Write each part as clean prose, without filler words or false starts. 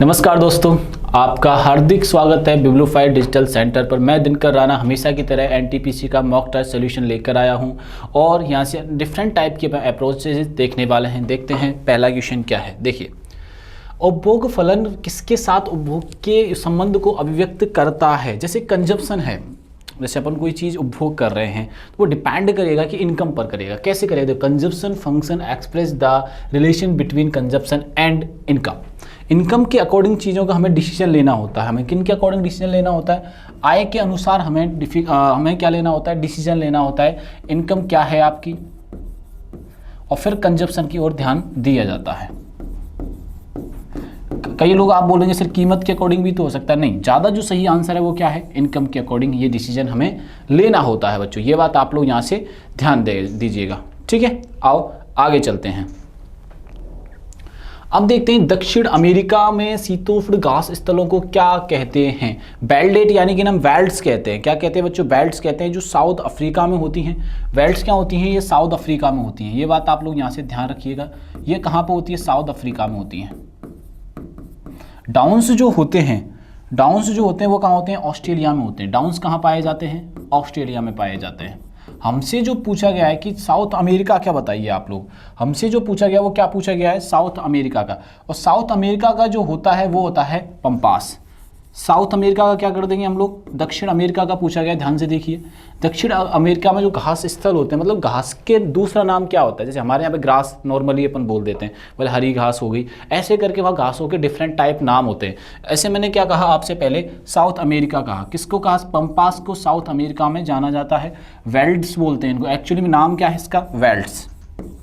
नमस्कार दोस्तों, आपका हार्दिक स्वागत है बिब्लोफाई डिजिटल सेंटर पर। मैं दिनकर राणा हमेशा की तरह एनटीपीसी का मॉक टेस्ट सोल्यूशन लेकर आया हूं और यहां से डिफरेंट टाइप के अप्रोचेज देखने वाले हैं। देखते हैं पहला क्वेश्चन क्या है। देखिए, उपभोग फलन किसके साथ उपभोग के संबंध को अभिव्यक्त करता है। जैसे कंजप्शन है, जैसे अपन कोई चीज़ उपभोग कर रहे हैं तो वो डिपेंड करेगा कि इनकम पर करेगा। कैसे करेगा? Consumption function express the relation between consumption and income. Income के अकॉर्डिंग चीज़ों का हमें डिसीजन लेना होता है। हमें किन के अकॉर्डिंग डिसीजन लेना होता है? आय के अनुसार हमें क्या लेना होता है? डिसीजन लेना होता है। इनकम क्या है आपकी, और फिर कंजप्शन की ओर ध्यान दिया जाता है। कई लोग आप बोलेंगे सर कीमत के अकॉर्डिंग भी तो हो सकता है। नहीं, ज़्यादा जो सही आंसर है वो क्या है? इनकम के अकॉर्डिंग ये डिसीजन हमें लेना होता है बच्चों। ये बात आप लोग यहाँ से ध्यान दीजिएगा, ठीक है। आओ आगे चलते हैं। अब देखते हैं दक्षिण अमेरिका में शीतोष्ण घास स्थलों को क्या कहते हैं। बेल्टेड यानी कि हम वेल्ड्स कहते हैं। क्या कहते हैं बच्चों? बेल्ट्स कहते हैं, जो साउथ अफ्रीका में होती हैं। वेल्ड्स क्या होती हैं? ये साउथ अफ्रीका में होती हैं। ये बात आप लोग यहाँ से ध्यान रखिएगा। ये कहाँ पर होती है? साउथ अफ्रीका में होती हैं। डाउन्स जो होते हैं वो कहाँ होते हैं? ऑस्ट्रेलिया में होते हैं। डाउन्स कहाँ पाए जाते हैं? ऑस्ट्रेलिया में पाए जाते हैं। हमसे जो पूछा गया है कि साउथ अमेरिका, क्या बताइए आप लोग? हमसे जो पूछा गया वो क्या पूछा गया है? साउथ अमेरिका का। और साउथ अमेरिका का जो होता है वो होता है पंपास। साउथ अमेरिका का क्या कर देंगे हम लोग? दक्षिण अमेरिका का पूछा गया, ध्यान से देखिए। दक्षिण अमेरिका में जो घास स्थल होते हैं, मतलब घास के दूसरा नाम क्या होता है? जैसे हमारे यहाँ पे ग्रास नॉर्मली अपन बोल देते हैं, बोले हरी घास हो गई, ऐसे करके वहाँ घासों के डिफरेंट टाइप नाम होते हैं। ऐसे मैंने क्या कहा आपसे पहले? साउथ अमेरिका कहा। किसको कहा? पंपास को साउथ अमेरिका में जाना जाता है। वेल्ड्स बोलते हैं इनको। एक्चुअली में नाम क्या है इसका? वेल्ड्स।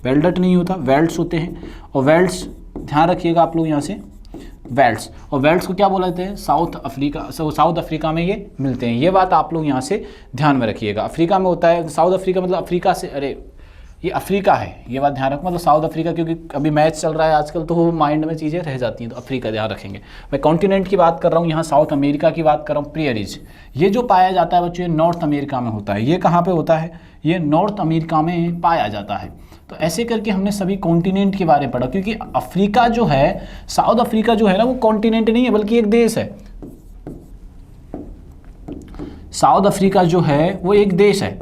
वेल्डट नहीं होता, वेल्ड्स होते हैं। और वेल्ड्स ध्यान रखिएगा आप लोग यहाँ से, वेल्ड्स। और वेल्ड्स को क्या बोला जाते हैं? साउथ अफ्रीका में ये मिलते हैं। ये बात आप लोग यहाँ से ध्यान में रखिएगा। अफ्रीका में होता है। साउथ अफ्रीका मतलब अफ्रीका से, अरे ये अफ्रीका है, ये बात ध्यान रखो। मतलब साउथ अफ्रीका, क्योंकि अभी मैच चल रहा है आजकल तो वो माइंड में चीज़ें रह जाती हैं, तो अफ्रीका ध्यान रखेंगे। मैं कॉन्टिनेंट की बात कर रहा हूँ, यहाँ साउथ अमेरिका की बात कर रहा हूँ। प्रियरीज ये जो पाया जाता है बच्चों, ये नॉर्थ अमेरिका में होता है। ये कहाँ पे होता है? ये नॉर्थ अमेरिका में पाया जाता है। तो ऐसे करके हमने सभी कॉन्टिनेंट के बारे में पढ़ा, क्योंकि अफ्रीका जो है, साउथ अफ्रीका जो है ना, वो कॉन्टिनेंट नहीं है बल्कि एक देश है। साउथ अफ्रीका जो है वो एक देश है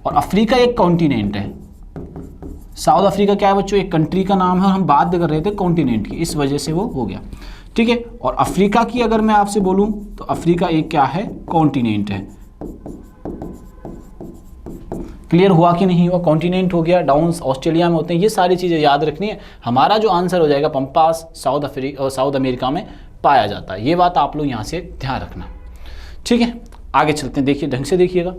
और अफ्रीका एक कॉन्टिनेंट है। साउथ अफ्रीका क्या है बच्चों? एक कंट्री का नाम है, और हम बात कर रहे थे कॉन्टिनेंट की, इस वजह से वो हो गया, ठीक है। और अफ्रीका की अगर मैं आपसे बोलूं तो अफ्रीका एक क्या है? कॉन्टिनेंट है। क्लियर हुआ कि नहीं हुआ? कॉन्टिनेंट हो गया। डाउन्स ऑस्ट्रेलिया में होते हैं। ये सारी चीज़ें याद रखनी है। हमारा जो आंसर हो जाएगा पंपास साउथ अमेरिका में पाया जाता है। ये बात आप लोग यहाँ से ध्यान रखना, ठीक है। आगे चलते हैं, देखिए ढंग से देखिएगा।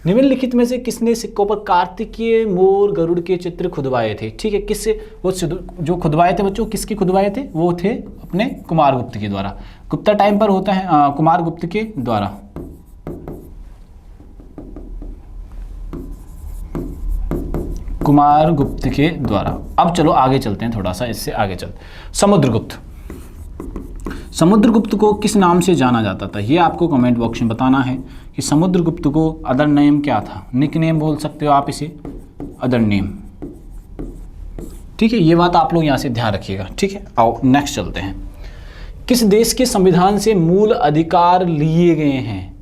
निम्नलिखित में से किसने सिक्कों पर कार्तिकीय मोर गरुड़ के चित्र खुदवाए थे? ठीक है, किससे वो जो खुदवाए थे बच्चों? किसके खुदवाए थे? वो थे अपने कुमारगुप्त के द्वारा। गुप्ता टाइम पर होता है, कुमारगुप्त के द्वारा। कुमारगुप्त के द्वारा। अब चलो आगे चलते हैं, थोड़ा सा इससे आगे चलते। समुद्रगुप्त को किस नाम से जाना जाता था? ये आपको कमेंट बॉक्स में बताना है कि समुद्रगुप्त को अदर नेम क्या था। निक नेम बोल सकते हो आप इसे, अदर नेम, ठीक है। ये बात आप लोग यहाँ से ध्यान रखिएगा, ठीक है। आओ नेक्स्ट चलते हैं। किस देश के संविधान से मूल अधिकार लिए गए हैं?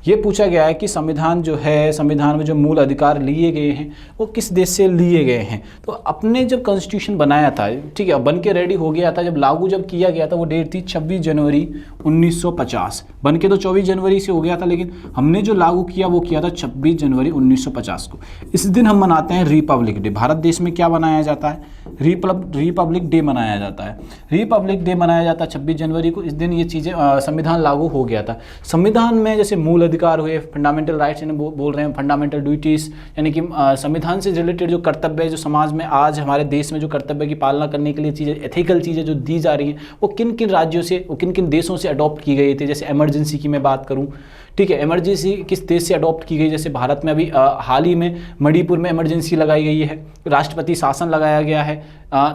ये पूछा गया है कि संविधान जो है, संविधान में जो मूल अधिकार लिए गए हैं वो किस देश से लिए गए हैं? तो अपने जब कॉन्स्टिट्यूशन बनाया था, ठीक है, बन के रेडी हो गया था, जब लागू जब किया गया था, वो डेट थी 26 जनवरी 1950। बन के तो 24 जनवरी से हो गया था, लेकिन हमने जो लागू किया वो किया था 26 जनवरी 1950 को। इस दिन हम मनाते हैं रिपब्लिक डे। भारत देश में क्या मनाया जाता है? रिपब्लिक डे मनाया जाता है। रिपब्लिक डे मनाया जाता है 26 जनवरी को। इस दिन ये चीज़ें, संविधान लागू हो गया था। संविधान में जैसे मूल अधिकार हुए, फंडामेंटल राइट्स बोल रहे हैं, फंडामेंटल ड्यूटीज़, यानी कि संविधान से रिलेटेड जो कर्तव्य है, जो समाज में आज हमारे देश में जो कर्तव्य की पालना करने के लिए चीज़ें, एथिकल चीज़ें जो दी जा रही हैं, वो किन किन राज्यों से, वो किन किन देशों से अडॉप्ट की गई थी। जैसे इमरजेंसी की मैं बात करूँ, ठीक है, इमरजेंसी किस देश से अडॉप्ट की गई? जैसे भारत में अभी हाल ही में मणिपुर में इमरजेंसी लगाई गई है, राष्ट्रपति शासन लगाया गया है।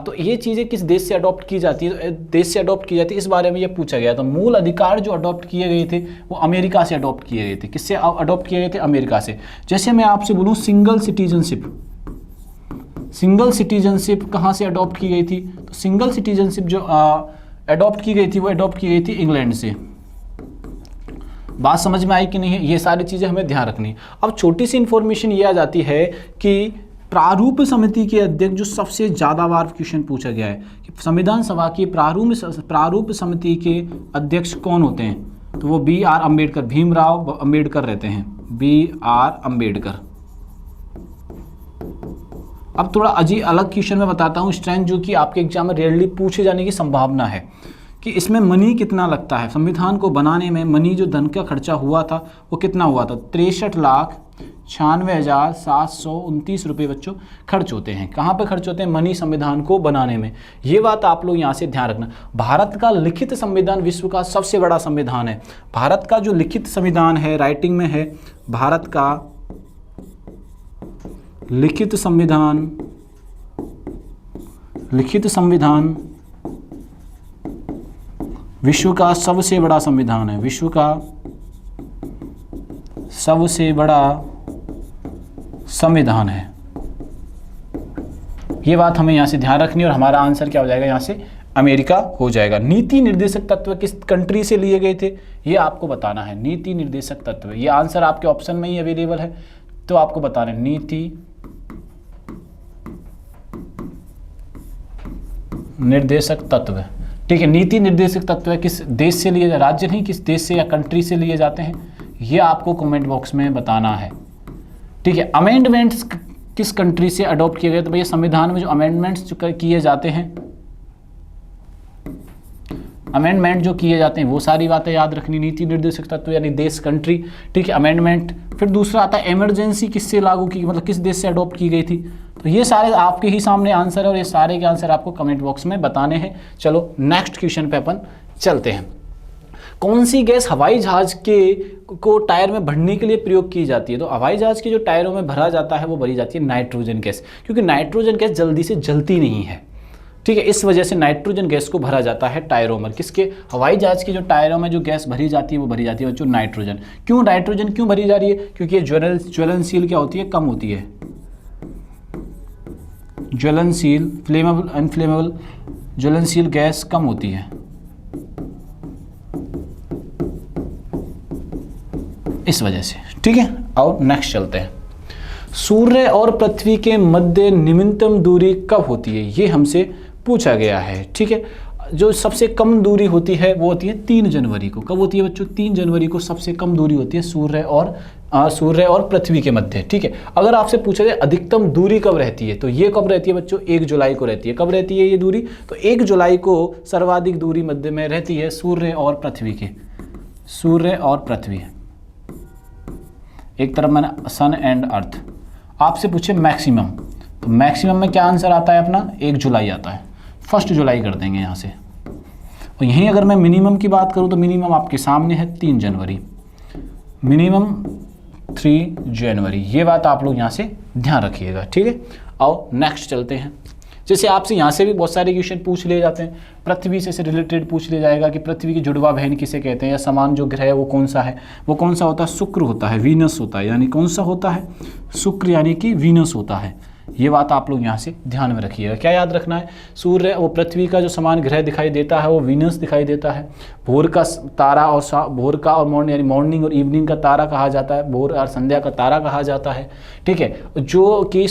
तो ये चीज़ें किस देश से अडॉप्ट की जाती है? देश से अडॉप्ट की जाती है, इस बारे में ये पूछा गया। तो मूल अधिकार जो अडॉप्ट किए गए थे वो अमेरिका से अडॉप्ट किए गए थे। किससे अडॉप्ट किए गए थे? अमेरिका से। जैसे मैं आपसे बोलूँ सिंगल सिटीजनशिप, सिंगल सिटीजनशिप कहाँ से अडॉप्ट की गई थी? तो सिंगल सिटीजनशिप जो अडॉप्ट की गई थी, वो अडॉप्ट की गई थी इंग्लैंड से। बात समझ में आई कि नहीं है? ये सारी चीज़ें हमें ध्यान रखनी है। अब छोटी सी इंफॉर्मेशन ये आ जाती है कि प्रारूप समिति के अध्यक्ष, जो सबसे ज़्यादा बार क्वेश्चन पूछा गया है कि संविधान सभा की प्रारूप समिति के अध्यक्ष कौन होते हैं, तो वो बी आर अम्बेडकर, भीमराव अम्बेडकर रहते हैं, बी आर अम्बेडकर। अब थोड़ा अलग क्वेश्चन में बताता हूँ स्ट्रेंथ, जो कि आपके एग्जाम में रेयरली पूछे जाने की संभावना है कि इसमें मनी कितना लगता है, संविधान को बनाने में मनी जो धन का खर्चा हुआ था वो कितना हुआ था, 63,96,729 रुपये बच्चों खर्च होते हैं। कहाँ पे खर्च होते हैं? मनी संविधान को बनाने में। ये बात आप लोग यहाँ से ध्यान रखना। भारत का लिखित संविधान विश्व का सबसे बड़ा संविधान है। भारत का जो लिखित संविधान है, राइटिंग में है, भारत का लिखित संविधान विश्व का सबसे बड़ा संविधान है, विश्व का सबसे बड़ा संविधान है। ये बात हमें यहाँ से ध्यान रखनी है और हमारा आंसर क्या हो जाएगा यहाँ से? अमेरिका हो जाएगा। नीति निर्देशक तत्व किस कंट्री से लिए गए थे, ये आपको बताना है। नीति निर्देशक तत्व, ये आंसर आपके ऑप्शन में ही अवेलेबल है, तो आपको बताना है नीति निर्देशक तत्व। ठीक है, नीति निर्देशक तत्व किस देश से लिए, राज्य नहीं, किस देश से या कंट्री से लिए जाते हैं, ये आपको कमेंट बॉक्स में बताना है। ठीक है, अमेंडमेंट्स किस कंट्री से अडॉप्ट किए गए, तो भैया संविधान में जो अमेंडमेंट्स जो किए जाते हैं, अमेंडमेंट जो किए जाते हैं वो सारी बातें याद रखनी। नीति निर्देशक तत्व यानी देश, कंट्री। ठीक है, अमेंडमेंट। फिर दूसरा आता है इमरजेंसी किससे लागू की, मतलब किस देश से अडॉप्ट की गई थी। तो ये सारे आपके ही सामने आंसर है और ये सारे के आंसर आपको कमेंट बॉक्स में बताने हैं। चलो नेक्स्ट क्वेश्चन पे अपन चलते हैं। कौन सी गैस हवाई जहाज को टायर में भरने के लिए प्रयोग की जाती है, तो हवाई जहाज के जो टायरों में भरा जाता है वो भरी जाती है नाइट्रोजन गैस, क्योंकि नाइट्रोजन गैस जल्दी से जलती नहीं है। ठीक है, इस वजह से नाइट्रोजन गैस को भरा जाता है टायरों में। किसके? हवाई जहाज के जो टायरों में जो गैस भरी जाती है वो भरी जाती है बच्चों नाइट्रोजन। क्यों नाइट्रोजन क्यों भरी जा रही है? क्योंकि ये ज्वलनशील क्या होती है? कम होती है। ज्वलनशील, फ्लेमेबल, अनफ्लेमेबल, ज्वलनशील गैस कम होती है, इस वजह से। ठीक है, और नेक्स्ट चलते हैं। सूर्य और पृथ्वी के मध्य निम्नतम दूरी कब होती है, ये हमसे पूछा गया है। ठीक है, जो सबसे कम दूरी होती है वो होती है 3 जनवरी को। कब होती है बच्चों? 3 जनवरी को सबसे कम दूरी होती है सूर्य और पृथ्वी के मध्य। ठीक है, अगर आपसे पूछा जाए अधिकतम दूरी कब रहती है, तो ये कब रहती है बच्चों? 1 जुलाई को रहती है। कब रहती है ये दूरी? तो 1 जुलाई को सर्वाधिक दूरी मध्य में रहती है सूर्य और पृथ्वी के। सूर्य और पृथ्वी, एक तरफ मैंने सन एंड अर्थ। आपसे पूछे मैक्सिमम, तो मैक्सिमम में क्या आंसर आता है अपना? 1 जुलाई आता है। 1 जुलाई कर देंगे यहाँ से। और यहीं अगर मैं मिनिमम की बात करूँ तो मिनिमम आपके सामने है 3 जनवरी, मिनिमम 3 जनवरी। ये बात आप लोग यहाँ से ध्यान रखिएगा। ठीक है, और नेक्स्ट चलते हैं। जैसे आपसे यहाँ से भी बहुत सारे क्वेश्चन पूछ लिए जाते हैं, पृथ्वी से रिलेटेड पूछ लिया जाएगा कि पृथ्वी की जुड़वा बहन किसे कहते हैं, या समान जो ग्रह है वो कौन सा है, वो कौन सा होता है? शुक्र होता है, वीनस होता है। यानी कौन सा होता है? शुक्र, यानी कि वीनस होता है। ये बात आप लोग यहाँ से ध्यान में रखिएगा। क्या याद रखना है? सूर्य वो पृथ्वी का जो समान ग्रह दिखाई देता है वो वीनस दिखाई देता है। भोर का तारा और भोर का और मॉर्निंग, यानी मॉर्निंग और इवनिंग का तारा कहा जाता है, भोर और संध्या का तारा कहा जाता है। ठीक है, जो कि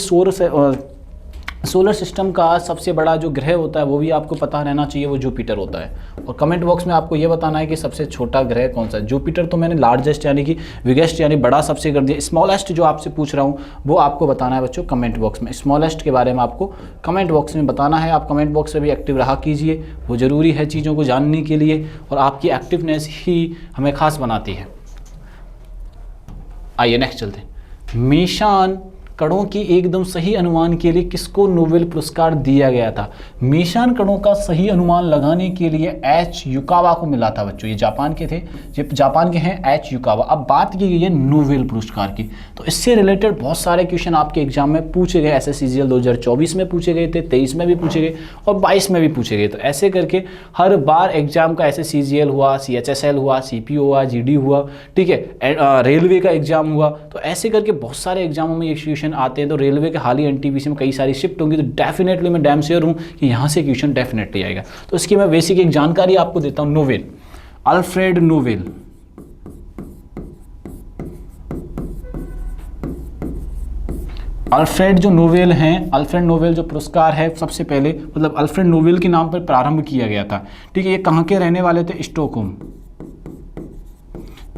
सोलर सिस्टम का सबसे बड़ा जो ग्रह होता है वो भी आपको पता रहना चाहिए, वो जुपिटर होता है। और कमेंट बॉक्स में आपको ये बताना है कि सबसे छोटा ग्रह कौन सा है। जुपिटर तो मैंने लार्जेस्ट यानी कि बिगेस्ट यानी बड़ा सबसे कर दिया। स्मॉलेस्ट जो आपसे पूछ रहा हूँ वो आपको बताना है बच्चों कमेंट बॉक्स में। स्मॉलेस्ट के बारे में आपको कमेंट बॉक्स में बताना है। आप कमेंट बॉक्स में भी एक्टिव रहा कीजिए, वो ज़रूरी है चीज़ों को जानने के लिए, और आपकी एक्टिवनेस ही हमें खास बनाती है। आइए नेक्स्ट चलते हैं। मेशान कणों की एकदम सही अनुमान के लिए किसको नोबेल पुरस्कार दिया गया था? मेशान कणों का सही अनुमान लगाने के लिए एच युकावा को मिला था बच्चों। ये जापान के थे, ये जापान के हैं एच युकावा। अब बात की गई है नोबेल पुरस्कार की, तो इससे रिलेटेड बहुत सारे क्वेश्चन आपके एग्जाम में पूछे गए। SSCGL 2024 में पूछे गए थे, 23 में भी पूछे गए और 22 में भी पूछे गए। तो ऐसे करके हर बार एग्जाम का SSCGL हुआ, CHSL हुआ, CPO हुआ, GD हुआ, ठीक है, रेलवे का एग्जाम हुआ, तो ऐसे करके बहुत सारे एग्जामों में ये क्वेश्चन क्वेश्चन आते हैं तो रेलवे के हाल ही एनटीपीसी में कई सारी शिफ्ट होंगी, तो डेफिनेटली मैं डैम श्योर हूँ कि यहाँ से क्वेश्चन डेफिनेटली आएगा। तो इसकी मैं बेसिक एक जानकारी आपको देता हूँ। नोवेल, अल्फ्रेड नोवेल, अल्फ्रेड जो नोवेल हैं, अल्फ्रेड नोवेल जो पुरस्कार है सबसे पहले मतलब अल्फ्रेड नोवेल के नाम पर प्रारंभ किया गया था। ठीक है, ये कहाँ के रहने वाले थे? स्टॉकहोम,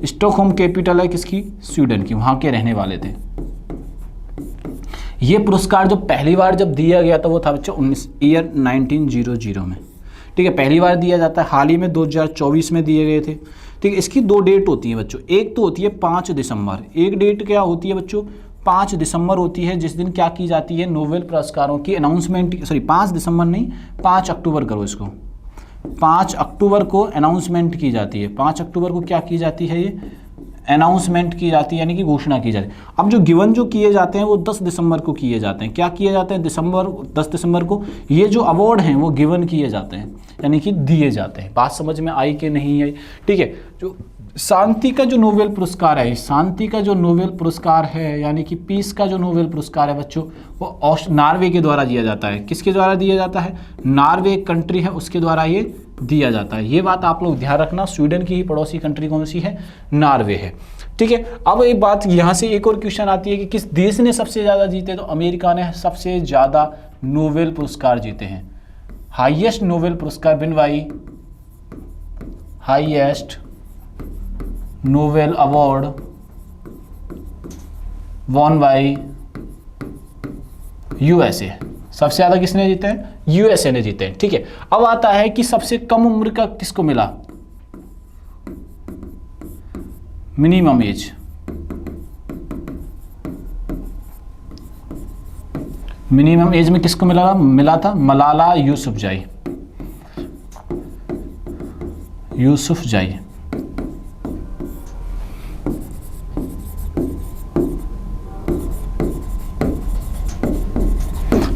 स्टॉकहोम कैपिटल है किसकी? स्वीडन की, वहाँ के रहने वाले थे। ये पुरस्कार जो पहली बार जब दिया गया था वो था बच्चों 1900 में। ठीक है, पहली बार दिया जाता है, हाल ही में 2024 में दिए गए थे। ठीक है, इसकी दो डेट होती है बच्चों, एक तो होती है 5 दिसंबर, एक डेट क्या होती है बच्चों? 5 दिसंबर होती है, जिस दिन क्या की जाती है? नोबेल पुरस्कारों की अनाउंसमेंट, सॉरी 5 दिसंबर नहीं, 5 अक्टूबर करो इसको, 5 अक्टूबर को अनाउंसमेंट की जाती है। 5 अक्टूबर को क्या की जाती है? ये अनाउंसमेंट की जाती है, यानी कि घोषणा की जाती है। अब जो गिवन जो किए जाते हैं वो 10 दिसंबर को किए जाते हैं। क्या किए जाते हैं? 10 दिसंबर को ये जो अवार्ड हैं वो गिवन किए जाते हैं, यानी कि दिए जाते हैं। बात समझ में आई कि नहीं आई? ठीक है, जो शांति का जो नोबेल पुरस्कार है, शांति का जो नोबेल पुरस्कार है, यानी कि पीस का जो नोबेल पुरस्कार है बच्चों, वो नॉर्वे के द्वारा दिया जाता है। किसके द्वारा दिया जाता है? नॉर्वे कंट्री है उसके द्वारा ये दिया जाता है। ये बात आप लोग ध्यान रखना। स्वीडन की ही पड़ोसी कंट्री कौन सी है? नॉर्वे है। ठीक है, अब एक बात यहाँ से एक और क्वेश्चन आती है कि किस देश ने सबसे ज़्यादा जीते? तो अमेरिका ने सबसे ज़्यादा नोबेल पुरस्कार जीते हैं। हाईएस्ट नोबेल पुरस्कार been by, highest Nobel award won by USA. सबसे ज़्यादा किसने जीते हैं? यूएसए ने जीते हैं। ठीक है, अब आता है कि सबसे कम उम्र का किसको मिला? मिनिमम एज, मिनिमम एज में किसको मिला था? मलाला यूसुफजाई, यूसुफजाई।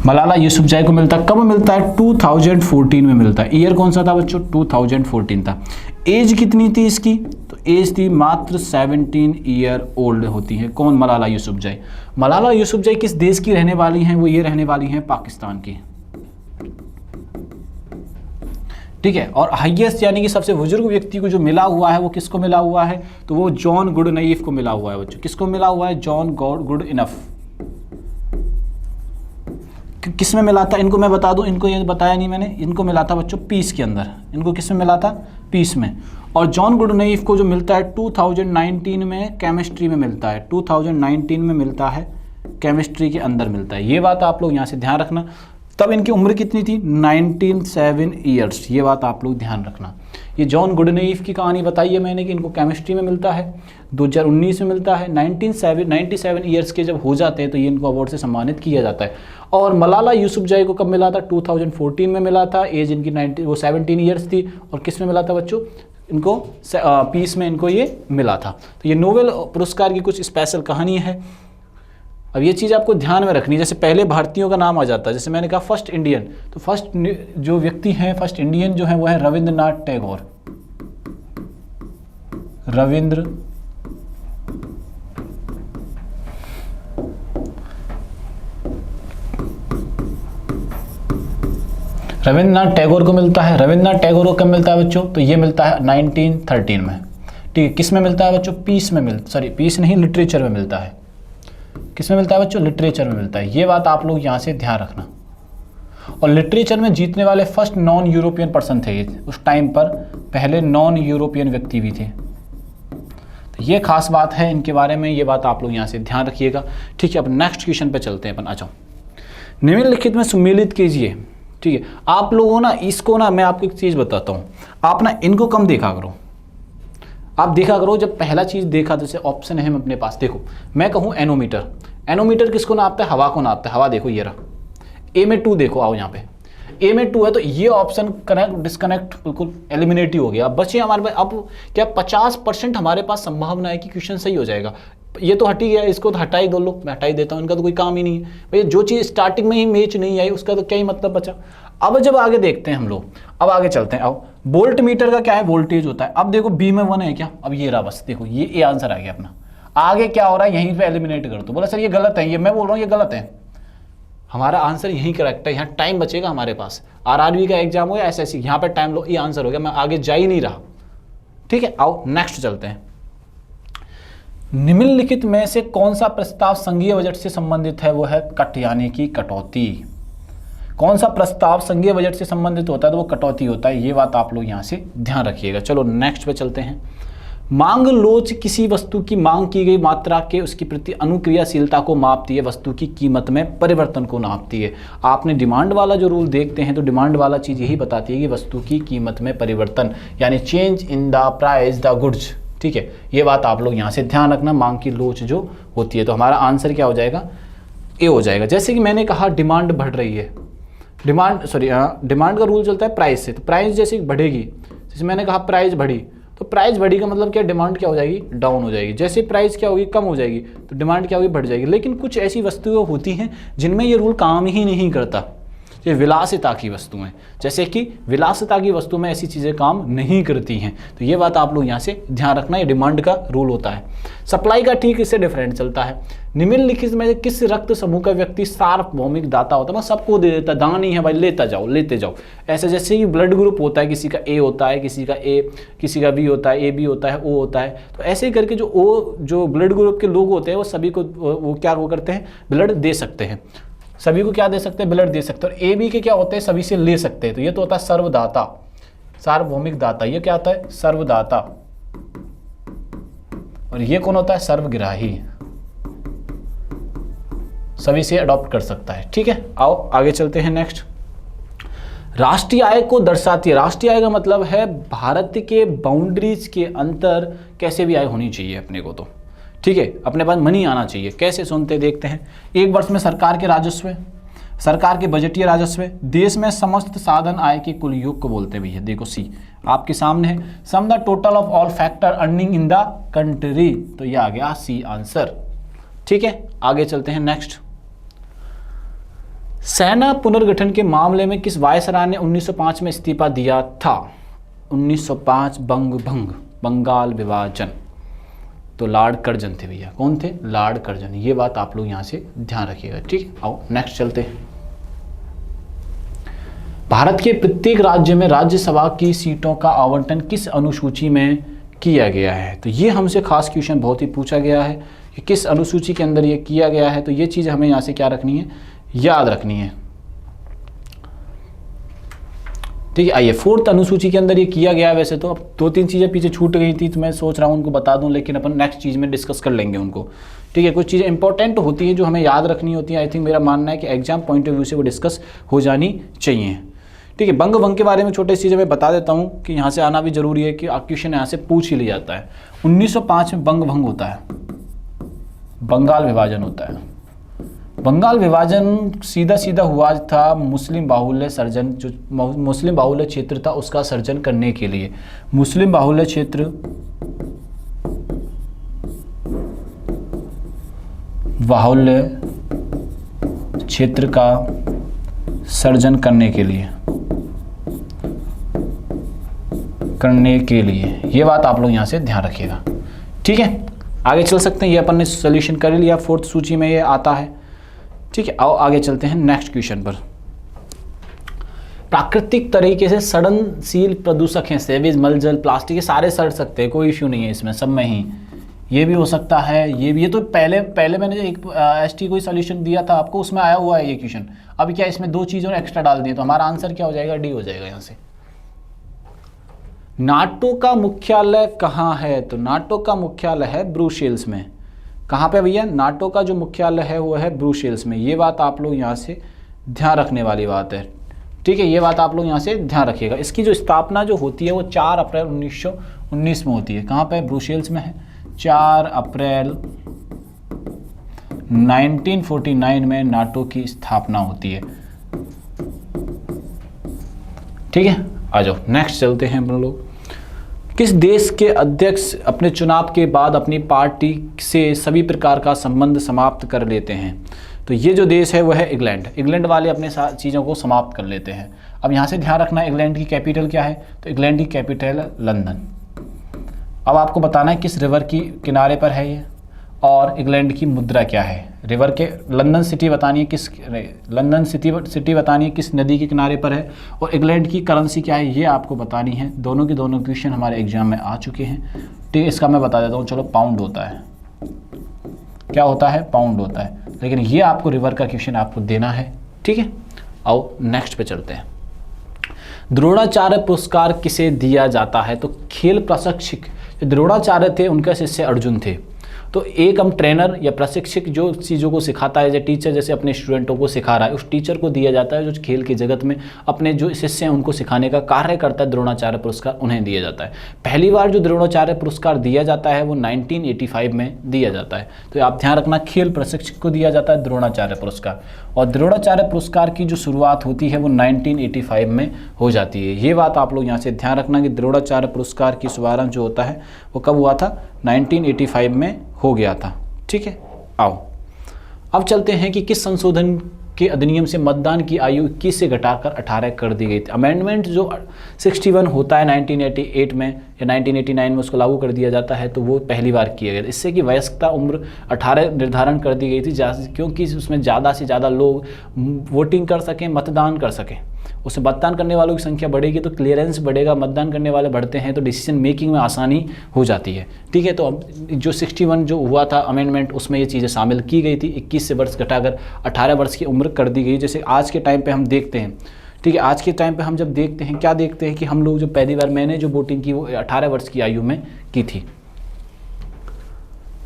मलाला यूसुफजाई को मिलता है। कब मिलता है? 2014 में मिलता है। ईयर कौन सा था बच्चों? 2014 था। एज कितनी थी इसकी? तो एज थी मात्र 17 ईयर ओल्ड होती है। कौन? मलाला यूसुफजाई। मलाला यूसुफजाई किस देश की रहने वाली हैं? वो ये रहने वाली हैं पाकिस्तान की। ठीक है, और हाईएस्ट यानी कि सबसे बुजुर्ग व्यक्ति को जो मिला हुआ है वो किसको मिला हुआ है? तो वो जॉन गुडनईफ को मिला हुआ है बच्चों। किसको मिला हुआ है? John Goodenough. किस में मिला था? इनको मैं बता दूं, इनको ये बताया नहीं मैंने, इनको मिला था बच्चों पीस के अंदर। इनको किस में मिला था? पीस में। और जॉन गुडनईफ को जो मिलता है 2019 में केमिस्ट्री में मिलता है। 2019 में मिलता है, केमिस्ट्री के अंदर मिलता है। ये बात आप लोग यहाँ से ध्यान रखना। तब इनकी उम्र कितनी थी? 97 ईयर्स। ये बात आप लोग ध्यान रखना। ये जॉन गुडनईफ की कहानी बताई है मैंने कि इनको केमिस्ट्री में मिलता है, 2019 में मिलता है। 97 ईयर्स के जब हो जाते हैं तो ये इनको अवार्ड से सम्मानित किया जाता है। और मलाला यूसुफजाई को कब मिला था? 2014 में मिला था। एज इनकी 17 ईयर्स थी। और किस में मिला था बच्चों? इनको पीस में इनको ये मिला था। तो ये नोबेल पुरस्कार की कुछ स्पेशल कहानी है। अब ये चीज़ आपको ध्यान में रखनी है। जैसे पहले भारतीयों का नाम आ जाता है, जैसे मैंने कहा फर्स्ट इंडियन, तो फर्स्ट जो व्यक्ति हैं, फर्स्ट इंडियन जो है वो है रविंद्रनाथ टैगोर। रविंद्रनाथ टैगोर को मिलता है। रविंद्रनाथ टैगोर को कब मिलता है बच्चों? तो ये मिलता है 1913 में। ठीक है, किस में मिलता है बच्चों? पीस में पीस नहीं, लिटरेचर में मिलता है। किस में मिलता है बच्चों? लिटरेचर में मिलता है। ये बात आप लोग यहाँ से ध्यान रखना। और लिटरेचर में जीतने वाले फर्स्ट नॉन यूरोपियन पर्सन थे उस टाइम पर, पहले नॉन यूरोपियन व्यक्ति भी थे। तो ये खास बात है इनके बारे में, ये बात आप लोग यहाँ से ध्यान रखिएगा। ठीक है, अब नेक्स्ट क्वेश्चन पे चलते हैं अपन। आ जाओ, निम्नलिखित में सम्मिलित कीजिए। ठीक है, आप लोगों ना इसको ना, मैं आपको एक चीज़ बताता हूँ, आप ना इनको कम देखा करो। आप देखा करो, जब पहला चीज़ देखा, जैसे ऑप्शन है अपने पास, देखो मैं कहूँ एनोमीटर। एनोमीटर किसको नापता है? हवा को नापता है। हवा देखो ये रहा। ए में 2 देखो, आओ यहाँ पे, ए में 2 है, तो ये ऑप्शन कनेक्ट डिस्कनेक्ट बिल्कुल एलिमिनेट ही हो गया। अब बचे हमारे पास, अब क्या 50% हमारे पास संभावना है कि क्वेश्चन सही हो जाएगा। ये तो हट ही गया, इसको तो हटा ही दो लोग, मैं हटा ही देता हूँ, इनका तो कोई काम ही नहीं है भैया। जो चीज़ स्टार्टिंग में ही मैच नहीं आई उसका तो क्या ही मतलब बचा। अब जब आगे देखते हैं हम लोग, अब आगे चलते हैं। अब वोल्ट मीटर का क्या है? वोल्टेज होता है। अब देखो बी में 1 है क्या? अब ये रहा, बस देखो ये आंसर आ गया अपना। आगे क्या हो रहा है यहीं पे एलिमिनेट कर दो। बोला सर ये गलत है, ये मैं बोल रहा हूँ ये गलत है। हमारा आंसर यही करेक्ट है, यहाँ टाइम बचेगा हमारे पास। आरआरबी का एग्जाम हो या एसएससी, यहाँ पे टाइम लो, ये आंसर हो गया, मैं आगे जा ही नहीं रहा। ठीक है, आओ नेक्स्ट चलते हैं। निम्नलिखित में से कौन सा प्रस्ताव संघीय बजट से संबंधित है? वो है कट यानी कि कटौती। कौन सा प्रस्ताव संघीय बजट से संबंधित होता है? तो वो कटौती होता है। ये बात आप लोग यहाँ से ध्यान रखिएगा। चलो नेक्स्ट पे चलते हैं। मांग लोच किसी वस्तु की मांग की गई मात्रा के उसकी प्रति अनुक्रियाशीलता को मापती है, वस्तु की कीमत में परिवर्तन को नापती है। आपने डिमांड वाला जो रूल देखते हैं तो डिमांड वाला चीज़ यही बताती है कि वस्तु की कीमत में परिवर्तन यानी change in the price the goods. ठीक है, ये बात आप लोग यहाँ से ध्यान रखना। मांग की लोच जो होती है, तो हमारा आंसर क्या हो जाएगा? ए हो जाएगा। जैसे कि मैंने कहा डिमांड बढ़ रही है, डिमांड का रूल चलता है प्राइस से, तो प्राइस जैसे बढ़ेगी, जैसे मैंने कहा प्राइस बढ़ी, तो प्राइस बढ़ी का मतलब क्या? डिमांड क्या हो जाएगी? डाउन हो जाएगी। जैसे प्राइस क्या होगी? कम हो जाएगी, तो डिमांड क्या होगी? बढ़ जाएगी। लेकिन कुछ ऐसी वस्तुएं होती हैं जिनमें ये रूल काम ही नहीं करता। ये विलासिता की वस्तुएं, जैसे कि विलासिता की वस्तु में ऐसी चीज़ें काम नहीं करती हैं, तो ये बात आप लोग यहाँ से ध्यान रखना। ये डिमांड का रूल होता है। सप्लाई का ठीक इससे डिफरेंट चलता है। निम्नलिखित में किस रक्त समूह का व्यक्ति सार्वभौमिक दाता होता है? मैं सबको दे देता, दान ही है भाई, लेता जाओ लेते जाओ। ऐसे जैसे कि ब्लड ग्रुप होता है, किसी का ए होता है, किसी का ए, किसी का बी होता है, ए बी होता है, ओ होता है, तो ऐसे ही करके जो ब्लड ग्रुप के लोग होते हैं वो सभी को वो क्या वो करते हैं? ब्लड दे सकते हैं। सभी को क्या दे सकते हैं? ब्लड दे सकते हैं। और ए बी के क्या होते हैं? सभी से ले सकते हैं। तो ये तो होता है सर्वदाता, सार्वभौमिक दाता। ये क्या होता है? सर्वदाता। और ये कौन होता है? सर्वग्राही, सभी से अडॉप्ट कर सकता है। ठीक है, आओ आगे चलते हैं। नेक्स्ट, राष्ट्रीय आय को दर्शाती है। राष्ट्रीय आय का मतलब है भारत के बाउंड्रीज के अंतर कैसे भी आय होनी चाहिए अपने को, तो ठीक है, अपने पास मनी आना चाहिए। कैसे सुनते देखते हैं। एक वर्ष में सरकार के राजस्व, सरकार के बजटीय राजस्व, देश में समस्त साधन आय के कुल योग को बोलते हैं भैया। देखो सी आपके सामने है, sum the total of all factor earning in the country, तो ये आ गया सी आंसर। ठीक है, आगे चलते हैं। नेक्स्ट, सेना पुनर्गठन के मामले में किस वायसराय ने 1905 में इस्तीफा दिया था? 1905 बंगाल विभाजन, तो लॉर्ड कर्जन थे भैया। कौन थे? Lord Curzon. ये बात आप लोग यहाँ से ध्यान रखिएगा। ठीक, आओ नेक्स्ट चलते हैं। भारत के प्रत्येक राज्य में राज्यसभा की सीटों का आवंटन किस अनुसूची में किया गया है? तो ये हमसे खास क्वेश्चन बहुत ही पूछा गया है कि किस अनुसूची के अंदर ये किया गया है। तो ये चीज़ हमें यहाँ से क्या रखनी है? याद रखनी है। ठीक है, आइए 4th अनुसूची के अंदर ये किया गया है। वैसे तो अब 2-3 चीज़ें पीछे छूट गई थी, तो मैं सोच रहा हूँ उनको बता दूं, लेकिन अपन नेक्स्ट चीज़ में डिस्कस कर लेंगे उनको। ठीक है, कुछ चीज़ें इंपॉर्टेंट होती हैं जो हमें याद रखनी होती हैं। आई थिंक मेरा मानना है कि एग्जाम पॉइंट ऑफ व्यू से वो डिस्कस हो जानी चाहिए। ठीक है, बंग के बारे में छोटे चीज़ें मैं बता देता हूँ कि यहाँ से आना भी जरूरी है कि क्वेश्चन यहाँ से पूछ ही लिया जाता है। 1905 में बंग होता है, बंगाल विभाजन होता है। बंगाल विभाजन सीधा हुआ था मुस्लिम बाहुल्य सर्जन, जो मुस्लिम बाहुल्य क्षेत्र था उसका सर्जन करने के लिए। मुस्लिम बाहुल्य क्षेत्र का सर्जन करने के लिए ये बात आप लोग यहाँ से ध्यान रखिएगा। ठीक है, आगे चल सकते हैं। ये अपन ने सोल्यूशन कर लिया, 4th सूची में ये आता है। ठीक है, आओ आगे चलते हैं नेक्स्ट क्वेश्चन पर। प्राकृतिक तरीके से सड़नशील प्रदूषक हैं, सेवेज, मलजल, प्लास्टिक, ये सारे सड़ सकते हैं, कोई इश्यू नहीं है इसमें, सब में ही। ये भी हो सकता है, ये भी। ये तो पहले मैंने एक एसटी कोई सोल्यूशन दिया था आपको, उसमें आया हुआ है ये क्वेश्चन। अब क्या इसमें 2 चीज़ों एक्स्ट्रा डाल दिए, तो हमारा आंसर क्या हो जाएगा? डी हो जाएगा यहाँ से। नाटो का मुख्यालय कहाँ है? तो नाटो का मुख्यालय है ब्रुसेल्स में। कहाँ पे भैया? नाटो का जो मुख्यालय है वो है ब्रुसेल्स में। ये बात आप लोग यहाँ से ध्यान रखने वाली बात है। ठीक है, ये बात आप लोग यहाँ से ध्यान रखिएगा। इसकी जो स्थापना जो होती है वो 4 अप्रैल 1919 में होती है। कहाँ पे? ब्रुसेल्स में है। 4 अप्रैल 1949 में नाटो की स्थापना होती है। ठीक है, आ जाओ नेक्स्ट चलते हैं हम लोग। किस देश के अध्यक्ष अपने चुनाव के बाद अपनी पार्टी से सभी प्रकार का संबंध समाप्त कर लेते हैं? तो ये जो देश है वो है इंग्लैंड। इंग्लैंड वाले अपने चीज़ों को समाप्त कर लेते हैं। अब यहाँ से ध्यान रखना, इंग्लैंड की कैपिटल क्या है? तो इंग्लैंड की कैपिटल है लंदन। अब आपको बताना है किस रिवर की किनारे पर है ये? और इंग्लैंड की मुद्रा क्या है? रिवर के लंदन सिटी बतानी है सिटी बतानी है किस नदी के किनारे पर है, और इंग्लैंड की करेंसी क्या है ये आपको बतानी है। दोनों के दोनों क्वेश्चन हमारे एग्जाम में आ चुके हैं। ठीक है, इसका मैं बता देता हूँ। चलो, पाउंड होता है, क्या होता है? पाउंड होता है। लेकिन ये आपको रिवर का क्वेश्चन आपको देना है। ठीक है, आओ नेक्स्ट पे चलते हैं। द्रोणाचार्य पुरस्कार किसे दिया जाता है? तो खेल प्रशिक्षक जो द्रोणाचार्य थे उनका शिष्य अर्जुन थे। तो एक हम ट्रेनर या प्रशिक्षक जो चीज़ों को सिखाता है, जैसे टीचर जैसे अपने स्टूडेंटों को सिखा रहा है, उस टीचर को दिया जाता है जो खेल की जगत में अपने जो शिष्य हैं उनको सिखाने का कार्य करता है। द्रोणाचार्य पुरस्कार उन्हें दिया जाता है। पहली बार जो द्रोणाचार्य पुरस्कार दिया जाता है वो 1985 में दिया जाता है। तो आप ध्यान रखना, खेल प्रशिक्षक को दिया जाता है द्रोणाचार्य पुरस्कार, और द्रोणाचार्य पुरस्कार की जो शुरुआत होती है वो 1985 में हो जाती है। ये बात आप लोग यहाँ से ध्यान रखना कि द्रोणाचार्य पुरस्कार की शुभारंभ जो होता है वो कब हुआ था? 1985 में हो गया था। ठीक है, आओ अब चलते हैं कि किस संशोधन के अधिनियम से मतदान की आयु 21 से घटाकर 18 कर दी गई थी। अमेंडमेंट जो 61 होता है 1988 में या 1989 में उसको लागू कर दिया जाता है, तो वो पहली बार किया गया। इससे कि वयस्कता उम्र 18 निर्धारण कर दी गई थी, क्योंकि उसमें ज़्यादा से ज़्यादा लोग वोटिंग कर सकें, मतदान कर सकें। उसमें मतदान करने वालों की संख्या बढ़ेगी तो क्लियरेंस बढ़ेगा, मतदान करने वाले बढ़ते हैं तो डिसीजन मेकिंग में आसानी हो जाती है। ठीक है, तो अब जो 61 जो हुआ था अमेंडमेंट, उसमें ये चीज़ें शामिल की गई थी। 21 से वर्ष घटाकर 18 वर्ष की उम्र कर दी गई। जैसे आज के टाइम पे हम देखते हैं, ठीक है, आज के टाइम पे हम जब देखते हैं, क्या देखते हैं कि हम लोग जो पहली बार मैंने जो वोटिंग की वो 18 वर्ष की आयु में की थी।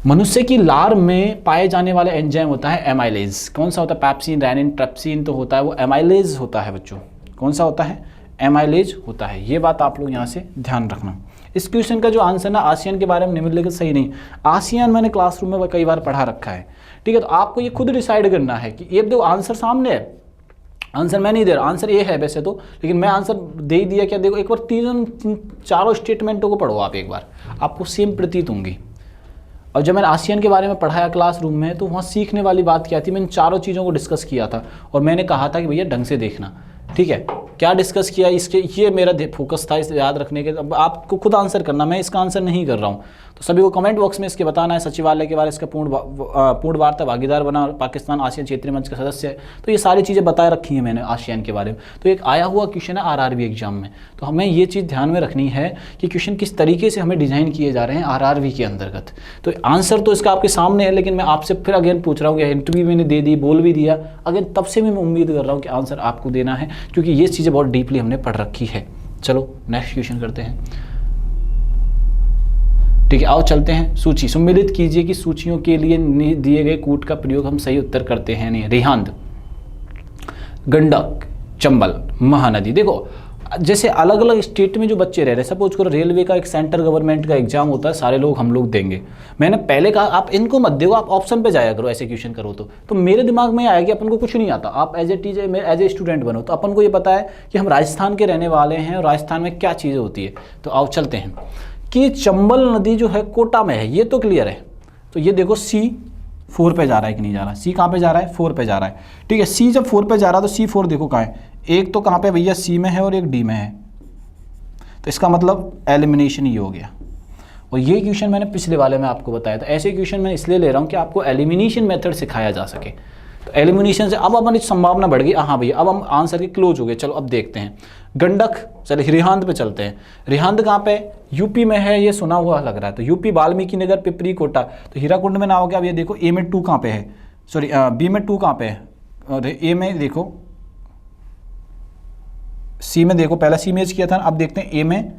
मनुष्य की लार में पाए जाने वाला एंजाइम होता है एमाइलेज। कौन सा होता है? पैप्सिन, रेनिन, ट्रिप्सिन तो होता है, वो एमाइलेज होता है बच्चों। कौन सा होता है? एमाइलेज होता है। ये बात आप लोग यहाँ से ध्यान रखना। इस क्वेश्चन का जो आंसर ना आसियान के बारे में निम्नलिखित सही नहीं। आसियान मैंने क्लासरूम में कई बार पढ़ा रखा है। ठीक है, तो आपको ये खुद डिसाइड करना है कि ये दो आंसर सामने है, आंसर मैं नहीं दे रहा, आंसर ए है वैसे तो, लेकिन मैं आंसर दे ही दिया। क्या देखो, एक बार चारों स्टेटमेंटों को पढ़ो आप एक बार, आपको सेम प्रतीत होंगी। और जब मैंने आसियान के बारे में पढ़ाया क्लासरूम में, तो वहाँ सीखने वाली बात क्या थी, मैंने चारों चीज़ों को डिस्कस किया था और मैंने कहा था कि भैया ढंग से देखना। ठीक है, क्या डिस्कस किया, इसके ये मेरा फोकस था, इसे याद रखने के। अब आपको खुद आंसर करना, मैं इसका आंसर नहीं कर रहा हूँ। तो सभी को कमेंट बॉक्स में इसके बताना है। सचिवालय के बारे इसका पूर्ण वार्ता भागीदार बना, पाकिस्तान आसियान क्षेत्रीय मंच का सदस्य है। तो ये सारी चीज़ें बताए रखी हैं मैंने आसियान के बारे में। तो एक आया हुआ क्वेश्चन है आरआरबी एग्जाम में, तो हमें ये चीज़ ध्यान में रखनी है कि क्वेश्चन किस तरीके से हमें डिजाइन किए जा रहे हैं आरआरबी के अंतर्गत। तो आंसर तो इसका आपके सामने है, लेकिन मैं आपसे फिर अगेन पूछ रहा हूँ कि इंटरव्यू मैंने दे दी, बोल भी दिया, अगेन तब से मैं उम्मीद कर रहा हूँ कि आंसर आपको देना है, क्योंकि ये चीज़ें बहुत डीपली हमने पढ़ रखी है। चलो नेक्स्ट क्वेश्चन करते हैं। ठीक है, आओ चलते हैं। सूची सम्मिलित कीजिए कि सूचियों के लिए दिए गए कूट का प्रयोग हम सही उत्तर करते हैं नहीं। रिहांद, गंडक, चंबल, महानदी। देखो, जैसे अलग अलग स्टेट में जो बच्चे रह रहे हैं, सपोज करो रेलवे का एक सेंट्रल गवर्नमेंट का एग्जाम होता है, सारे लोग हम लोग देंगे। मैंने पहले कहा आप इनको मत देखो, आप ऑप्शन पे जाया करो, ऐसे क्वेश्चन करो। तो मेरे दिमाग में आया कि अपन को कुछ नहीं आता, आप as a teacher as a student बनो। तो अपन को ये पता है कि हम राजस्थान के रहने वाले हैं और राजस्थान में क्या चीज़ें होती है। तो आओ चलते हैं कि चंबल नदी जो है कोटा में है, ये तो क्लियर है। तो ये देखो C4 पे जा रहा है कि नहीं जा रहा है? C कहाँ पे जा रहा है? 4 पे जा रहा है। ठीक है, C जब 4 पे जा रहा है तो C4 देखो कहाँ है, एक तो कहाँ पे भैया C में है और एक D में है। तो इसका मतलब एलिमिनेशन ही हो गया। और ये क्वेश्चन मैंने पिछले वाले में आपको बताया था। ऐसे क्वेश्चन मैं इसलिए ले रहा हूँ कि आपको एलिमिनेशन मेथड सिखाया जा सके। तो एलिमिनेशन से अब हमारी संभावना बढ़ गई। हाँ भैया, अब हम आंसर के क्लोज हो गए। चलो अब देखते हैं गंडक। चलिए रिहांद पे चलते हैं। रिहांद कहाँ पे? यूपी में है, ये सुना हुआ लग रहा है। तो यूपी वाल्मीकि नगर, पिपरी, कोटा। तो हीराकुंड में ना हो गया। अब ये देखो A में 2 कहाँ पे है, सॉरी B में 2 कहाँ पे है, और A में देखो C में देखो, पहला C में किया था। अब देखते हैं A में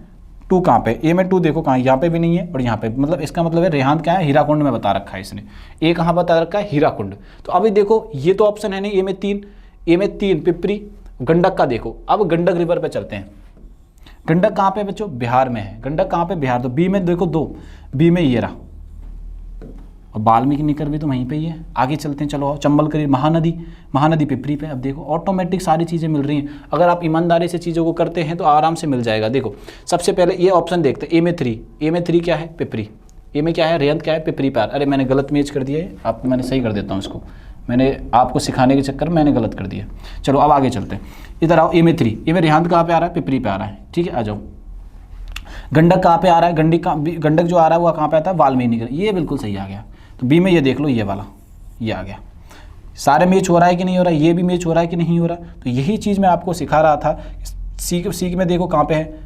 2 कहाँ पे। A में 2 देखो कहाँ, यहाँ पे भी नहीं है और यहाँ पे, मतलब इसका मतलब है रिहांद क्या है? हीराकुंड में बता रखा है इसने। A कहाँ बता रखा है? हीराकुंड। तो अभी देखो ये तो ऑप्शन है नहीं। A में 3 पिपरी। गंडक का देखो, अब गंडक रिवर पे चलते हैं। गंडक कहाँ पे बच्चों? बिहार में है। गंडक कहाँ पे? बिहार। तो B में देखो 2, B में ये रहा, और वाल्मीकि नगर भी तो वहीं पे ही है। आगे चलते हैं, चलो चंबल करी। महानदी, महानदी पिपरी पे। अब देखो ऑटोमेटिक सारी चीज़ें मिल रही हैं। अगर आप ईमानदारी से चीज़ों को करते हैं तो आराम से मिल जाएगा। देखो सबसे पहले ये ऑप्शन देखते हैं, A में 3 क्या है? पिपरी। A में क्या है? रिहांद क्या है? पिपरी पैर। अरे मैंने गलत मैच कर दिया है, आपको मैंने सही कर देता हूँ इसको। मैंने आपको सिखाने के चक्कर में मैंने गलत कर दिया। चलो अब आगे चलते हैं। इधर आओ, A में 3। A में रिहांद कहाँ पे आ रहा है? पिपरी पे आ रहा है। ठीक है, आ जाओ। गंडक कहाँ पे आ रहा है? गंडक जो आ रहा है वो कहाँ पे आता है? वाल्मीकि नगर। ये बिल्कुल सही आ गया। तो तो बी में ये देख लो, ये वाला ये आ गया। सारे मैच हो रहा है कि नहीं हो रहा है, ये भी मैच हो रहा है कि नहीं हो रहा। तो यही चीज़ मैं आपको सिखा रहा था। सी में देखो कहाँ पे है,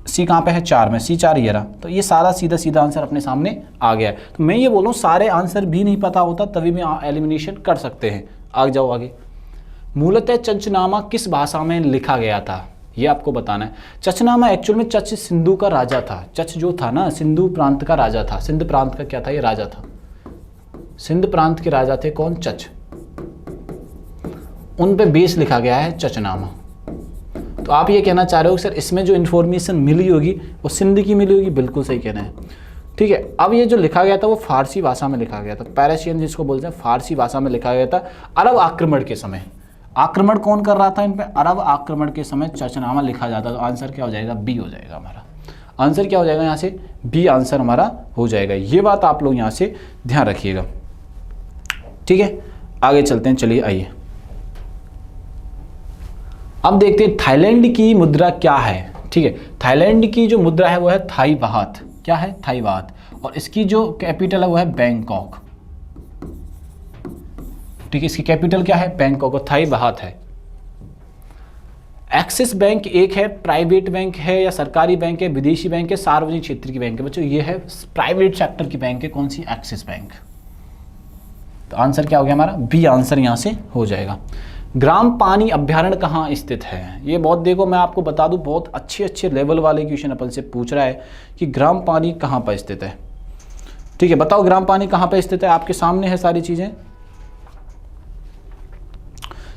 सी कहाँ पे है, 4 में, सी 4 ये रहा। तो ये सारा सीधा सीधा आंसर अपने सामने आ गया है। तो मैं ये बोल रहा हूँ सारे आंसर भी नहीं पता होता तभी भी एलिमिनेशन कर सकते हैं। आ जाओ आगे। मूलतः चचनामा किस भाषा में लिखा गया था, ये आपको बताना है। चचनामा एक्चुअल में चच सिंधु का राजा था। चच जो था ना, सिंधु प्रांत का राजा था। सिंध प्रांत का क्या था, ये राजा था। सिंध प्रांत के राजा थे कौन, चच। उन पे बेस लिखा गया है चचनामा। तो आप ये कहना चाह रहे हो सर इसमें जो इन्फॉर्मेशन मिली होगी वो सिंध की मिली होगी, बिल्कुल सही कहना है। ठीक है, अब ये जो लिखा गया था वो फारसी भाषा में लिखा गया था। पैरसियन जिसको बोलते हैं, फारसी भाषा में लिखा गया था। अरब आक्रमण के समय, आक्रमण कौन कर रहा था इन पे, अरब आक्रमण के समय चचनामा लिखा जाता। तो आंसर क्या हो जाएगा, बी हो जाएगा हमारा। आंसर क्या हो जाएगा यहाँ से, बी आंसर हमारा हो जाएगा। ये बात आप लोग यहाँ से ध्यान रखिएगा। ठीक है, आगे चलते हैं, चलिए आइए। अब देखते हैं थाईलैंड की मुद्रा क्या है। ठीक है, थाईलैंड की जो मुद्रा है वो है थाई बात। क्या है, थाई बात। और इसकी जो कैपिटल है वो है बैंकॉक। ठीक है, इसकी कैपिटल क्या है, बैंकॉक, और थाई बात है। एक्सिस बैंक एक है, प्राइवेट बैंक है या सरकारी बैंक है, विदेशी बैंक है, सार्वजनिक क्षेत्र की बैंक है। बच्चों ये है प्राइवेट सेक्टर की बैंक है, कौन सी, एक्सिस बैंक। तो आंसर क्या हो गया हमारा, बी आंसर यहां से हो जाएगा। ग्राम पानी अभ्यारण्य कहाँ स्थित है, ये बहुत देखो मैं आपको बता दूं बहुत अच्छे लेवल वाले क्वेश्चन अपन से पूछ रहा है कि ग्राम पानी कहाँ पर स्थित है। ठीक है, बताओ ग्राम पानी कहाँ पर स्थित है, आपके सामने है सारी चीजें।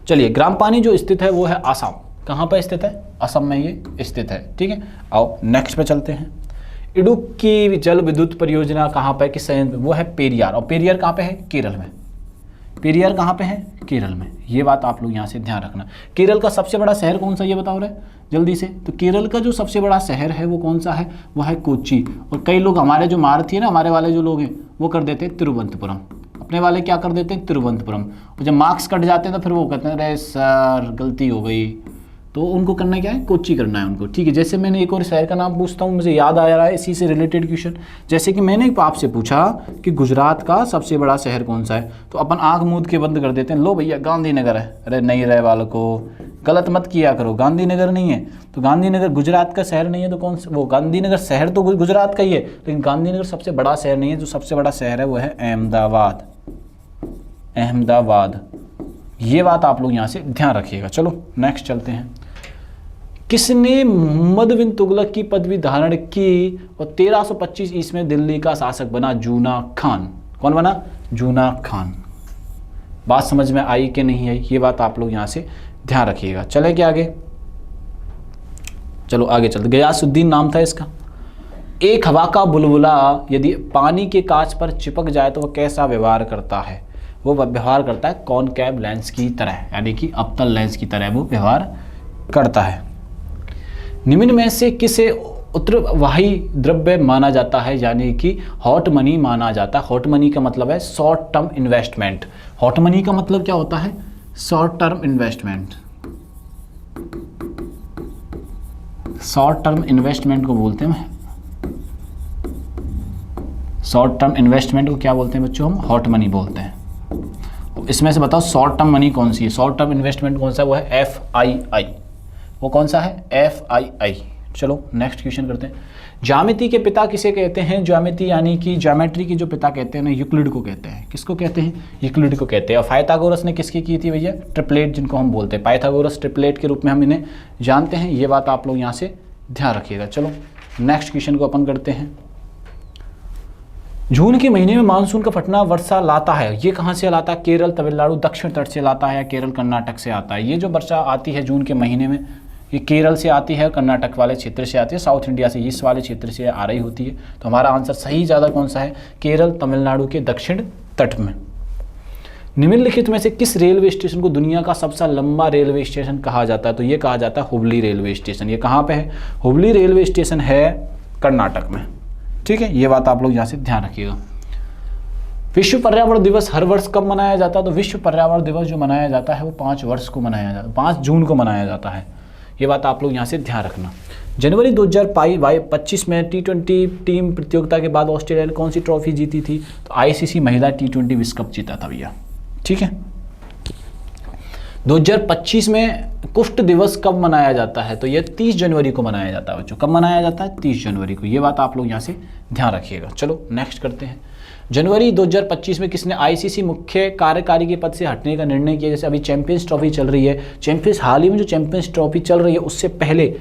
चलिए, ग्राम पानी जो स्थित है वो है आसाम। कहाँ पर स्थित है, असम में ये स्थित है। ठीक है, आओ नेक्स्ट पे चलते हैं। इडुक्की जल विद्युत परियोजना कहाँ पर, किस संयंत्र, वो है पेरियार। और पेरियार कहाँ पे है, केरल में। पेरियार कहाँ पे है, केरल में। ये बात आप लोग यहाँ से ध्यान रखना। केरल का सबसे बड़ा शहर कौन सा, ये बताओ रहे जल्दी से। तो केरल का जो सबसे बड़ा शहर है वो कौन सा है, वो है कोच्चि। और कई लोग हमारे जो मारथी है ना, हमारे वाले जो लोग हैं वो कर देते हैं तिरुवनंतपुरम। अपने वाले क्या कर देते हैं, तिरुवनंतपुरम। और जब मार्क्स कट जाते हैं तो फिर वो कहते हैं अरे सर गलती हो गई। तो उनको करना क्या है, कोच्चि करना है उनको। ठीक है, जैसे मैंने एक और शहर का नाम पूछता हूँ, मुझे याद आ रहा है इसी से रिलेटेड क्वेश्चन। जैसे कि मैंने आपसे पूछा कि गुजरात का सबसे बड़ा शहर कौन सा है, तो अपन आँख मूंद के बंद कर देते हैं, लो भैया गांधीनगर है। अरे नहीं रहे वालों को, गलत मत किया करो, गांधीनगर नहीं है। तो गांधीनगर गुजरात का शहर नहीं है, तो कौन सा, वो गांधीनगर शहर तो गुजरात का ही है, लेकिन गांधीनगर सबसे बड़ा शहर नहीं है। जो सबसे बड़ा शहर है वो है अहमदाबाद। अहमदाबाद, ये बात आप लोग यहाँ से ध्यान रखिएगा। चलो नेक्स्ट चलते हैं। किसने मोहम्मद बिन तुगलक की पदवी धारण की और 1325 ईस्वी में दिल्ली का शासक बना, जूना खान। कौन बना, जूना खान। बात समझ में आई कि नहीं आई, ये बात आप लोग यहाँ से ध्यान रखिएगा। चले क्या आगे, चलो आगे चलते। गयासुद्दीन नाम था इसका। एक हवा का बुलबुला यदि पानी के कांच पर चिपक जाए तो वह कैसा व्यवहार करता है, वो व्यवहार करता है कॉनकेव लेंस की तरह, यानी कि अवतल लेंस की तरह वो व्यवहार करता है। निम्न में से किसे उत्तरवाही द्रव्य माना जाता है, यानी कि हॉट मनी माना जाता है। हॉट मनी का मतलब है short term investment. Hot money का मतलब क्या होता है, short term investment. Short term investment को बोलते हैं, शॉर्ट टर्म इन्वेस्टमेंट को क्या बोलते हैं बच्चों, हम हॉट मनी बोलते हैं। इसमें से बताओ शॉर्ट टर्म मनी कौन सी है, शॉर्ट टर्म इन्वेस्टमेंट कौन सा है, वो है FII। वो कौन सा है, FII। चलो नेक्स्ट क्वेश्चन करते हैं। ज्यामिति के पिता किसे कहते हैं, ज्यामिति यानी कि ज्योमेट्री के जो पिता कहते हैं ना, यूक्लिड को कहते हैं। किसको कहते हैं, यूक्लिड को कहते हैं। और पाइथागोरस ने किसकी की थी भैया, ट्रिपलेट, जिनको हम बोलते हैं पाइथागोरस ट्रिपलेट के रूप में हम इन्हें जानते हैं। ये बात आप लोग यहाँ से ध्यान रखिएगा। चलो नेक्स्ट क्वेश्चन को अपन करते हैं। जून के महीने में मानसून का फटना वर्षा लाता है, ये कहाँ से लाता है, केरल, तमिलनाडु, दक्षिण तट से लाता है या केरल कर्नाटक से आता है। ये जो वर्षा आती है जून के महीने में, ये केरल से आती है, कर्नाटक वाले क्षेत्र से आती है, साउथ इंडिया से, इस वाले क्षेत्र से आ रही होती है। तो हमारा आंसर सही ज़्यादा कौन सा है, केरल, तमिलनाडु के दक्षिण तट में। निम्नलिखित में से किस रेलवे स्टेशन को दुनिया का सबसे लंबा रेलवे स्टेशन कहा जाता है, तो ये कहा जाता है हुबली रेलवे स्टेशन। ये कहाँ पे है, हुबली रेलवे स्टेशन है कर्नाटक में। ठीक है, ये बात आप लोग यहाँ से ध्यान रखिएगा। विश्व पर्यावरण दिवस हर वर्ष कब मनाया जाता है, तो विश्व पर्यावरण दिवस जो मनाया जाता है वो 5 वर्ष को मनाया जाता है, 5 जून को मनाया जाता है। ये बात आप लोग यहाँ से ध्यान रखना। जनवरी 2025 में T20 टीम प्रतियोगिता के बाद ऑस्ट्रेलिया ने कौन सी ट्रॉफी जीती थी? तो ICC महिला T20 विश्व कप जीता था भैया। ठीक है, 2025 में कुष्ठ दिवस कब मनाया जाता है? तो ये 30 जनवरी को मनाया जाता है बच्चों। कब मनाया जाता है? 30 जनवरी को। ये बात आप लोग यहाँ से ध्यान रखिएगा। चलो नेक्स्ट करते हैं। जनवरी 2025 में किसने ICC मुख्य कार्यकारी के पद से हटने का निर्णय किया? जैसे अभी चैंपियंस ट्रॉफी चल रही है, हाल ही में जो चैंपियंस ट्रॉफी चल रही है उससे पहले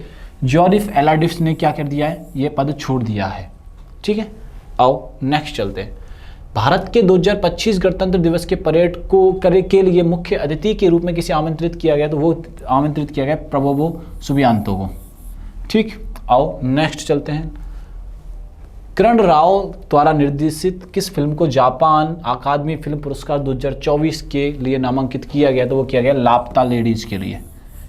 जॉरिफ एलाडिफ्स ने क्या कर दिया है? ये पद छोड़ दिया है। ठीक है, आओ नेक्स्ट चलते हैं। भारत के 2025 गणतंत्र दिवस के परेड को के लिए मुख्य अतिथि के रूप में किसे आमंत्रित किया गया? तो वो आमंत्रित किया गया प्रबोवो सुबियांतो को। ठीक, आओ नेक्स्ट चलते हैं। करण राव द्वारा निर्देशित किस फिल्म को जापान अकादमी फिल्म पुरस्कार 2024 के लिए नामांकित किया गया? तो वो किया गया लापता लेडीज के लिए।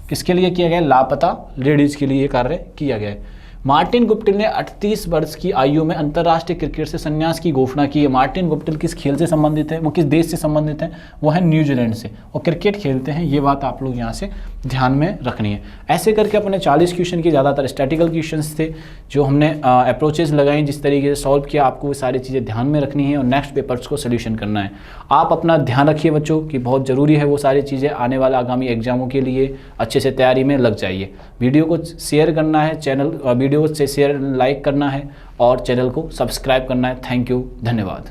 किसके लिए किया गया? लापता लेडीज के लिए ये कार्य किया गया है। मार्टिन गुप्टिल ने 38 वर्ष की आयु में अंतर्राष्ट्रीय क्रिकेट से संन्यास की घोषणा की है। मार्टिन गुप्टिल किस खेल से संबंधित है? वो किस देश से संबंधित है? वो है न्यूजीलैंड से, और क्रिकेट खेलते हैं। ये बात आप लोग यहाँ से ध्यान में रखनी है। ऐसे करके अपने 40 क्वेश्चन के ज़्यादातर स्टैटिकल क्वेश्चंस थे जो हमने अप्रोचेज लगाई, जिस तरीके से सॉल्व किया, आपको वो सारी चीज़ें ध्यान में रखनी है और नेक्स्ट पेपर्स को सोल्यूशन करना है। आप अपना ध्यान रखिए बच्चों कि बहुत ज़रूरी है वो सारी चीज़ें, आने वाले आगामी एग्जामों के लिए अच्छे से तैयारी में लग जाइए। वीडियो को शेयर करना है, वीडियो से शेयर लाइक करना है और चैनल को सब्सक्राइब करना है। थैंक यू, धन्यवाद।